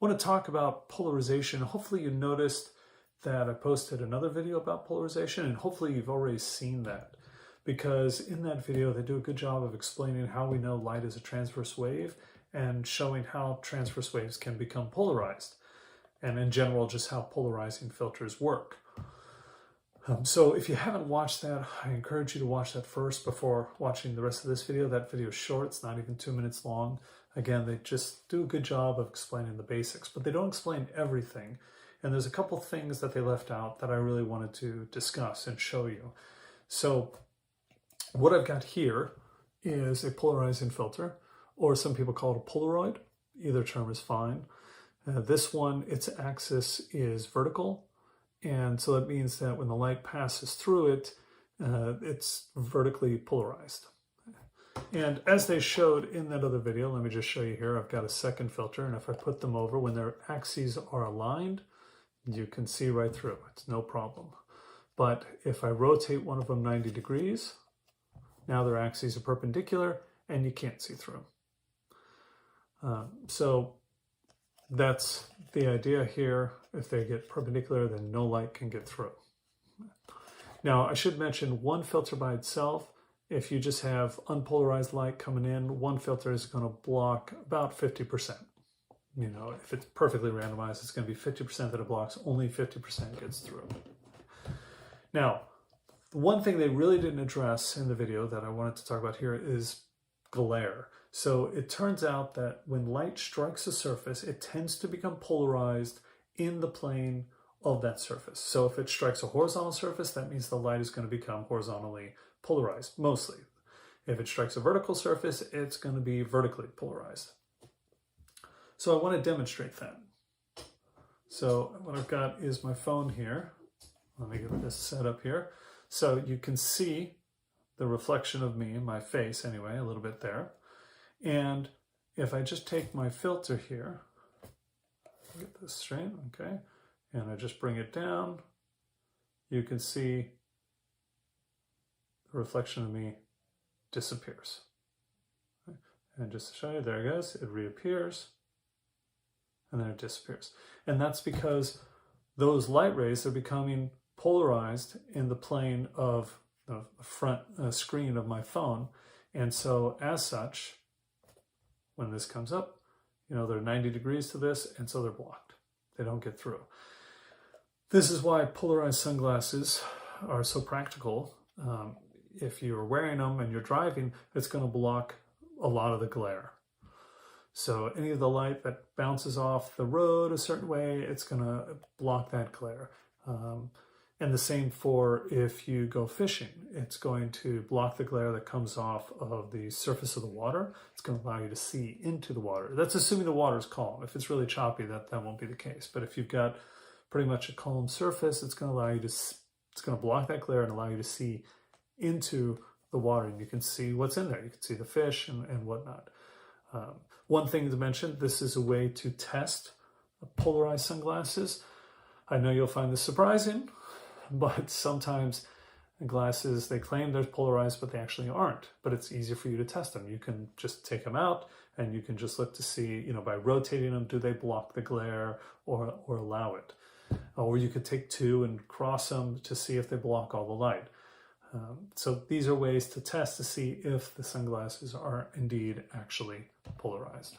want to talk about polarization. Hopefully you noticed that I posted another video about polarization, and hopefully you've already seen that, because in that video they do a good job of explaining how we know light is a transverse wave and showing how transverse waves can become polarized, and in general just how polarizing filters work. So if you haven't watched that, I encourage you to watch that first before watching the rest of this video. That video is short, it's not even 2 minutes long. Again, they just do a good job of explaining the basics, but they don't explain everything. And there's a couple things that they left out that I really wanted to discuss and show you. So what I've got here is a polarizing filter, or some people call it a Polaroid. Either term is fine. This one, its axis is vertical. And so that means that when the light passes through it, it's vertically polarized. And as they showed in that other video, let me just show you here, I've got a second filter, and if I put them over, when their axes are aligned, you can see right through. It's no problem. But if I rotate one of them 90 degrees, now their axes are perpendicular, and you can't see through. So that's the idea here. If they get perpendicular, then no light can get through. Now, I should mention one filter by itself. If you just have unpolarized light coming in, one filter is going to block about 50%. You know, if it's perfectly randomized, it's going to be 50% that it blocks, only 50% gets through. Now, one thing they really didn't address in the video that I wanted to talk about here is glare. So it turns out that when light strikes a surface, it tends to become polarized in the plane of that surface. So if it strikes a horizontal surface, that means the light is going to become horizontally polarized, mostly. If it strikes a vertical surface, it's going to be vertically polarized. So I want to demonstrate that. So what I've got is my phone here. Let me get this set up here. So you can see the reflection of me, my face anyway, a little bit there. And if I just take my filter here, get this straight, okay, and I just bring it down, you can see the reflection of me disappears. Okay. And just to show you, there it goes, it reappears, and then it disappears. And that's because those light rays are becoming polarized in the plane of the front screen of my phone. And so as such, when this comes up, you know, they're 90 degrees to this, and so they're blocked. They don't get through. This is why polarized sunglasses are so practical. If you're wearing them and you're driving, it's going to block a lot of the glare. So any of the light that bounces off the road a certain way, it's going to block that glare. And the same for if you go fishing. It's going to block the glare that comes off of the surface of the water. It's going to allow you to see into the water. That's assuming the water is calm. If it's really choppy, that won't be the case. But if you've got pretty much a calm surface, it's going to allow you to, it's going to block that glare and allow you to see into the water. And you can see what's in there. You can see the fish and whatnot. One thing to mention, this is a way to test polarized sunglasses. I know you'll find this surprising, but sometimes glasses, they claim they're polarized, but they actually aren't. But it's easier for you to test them. You can just take them out and you can just look to see, you know, by rotating them, do they block the glare or allow it? Or you could take two and cross them to see if they block all the light. So these are ways to test to see if the sunglasses are indeed actually polarized.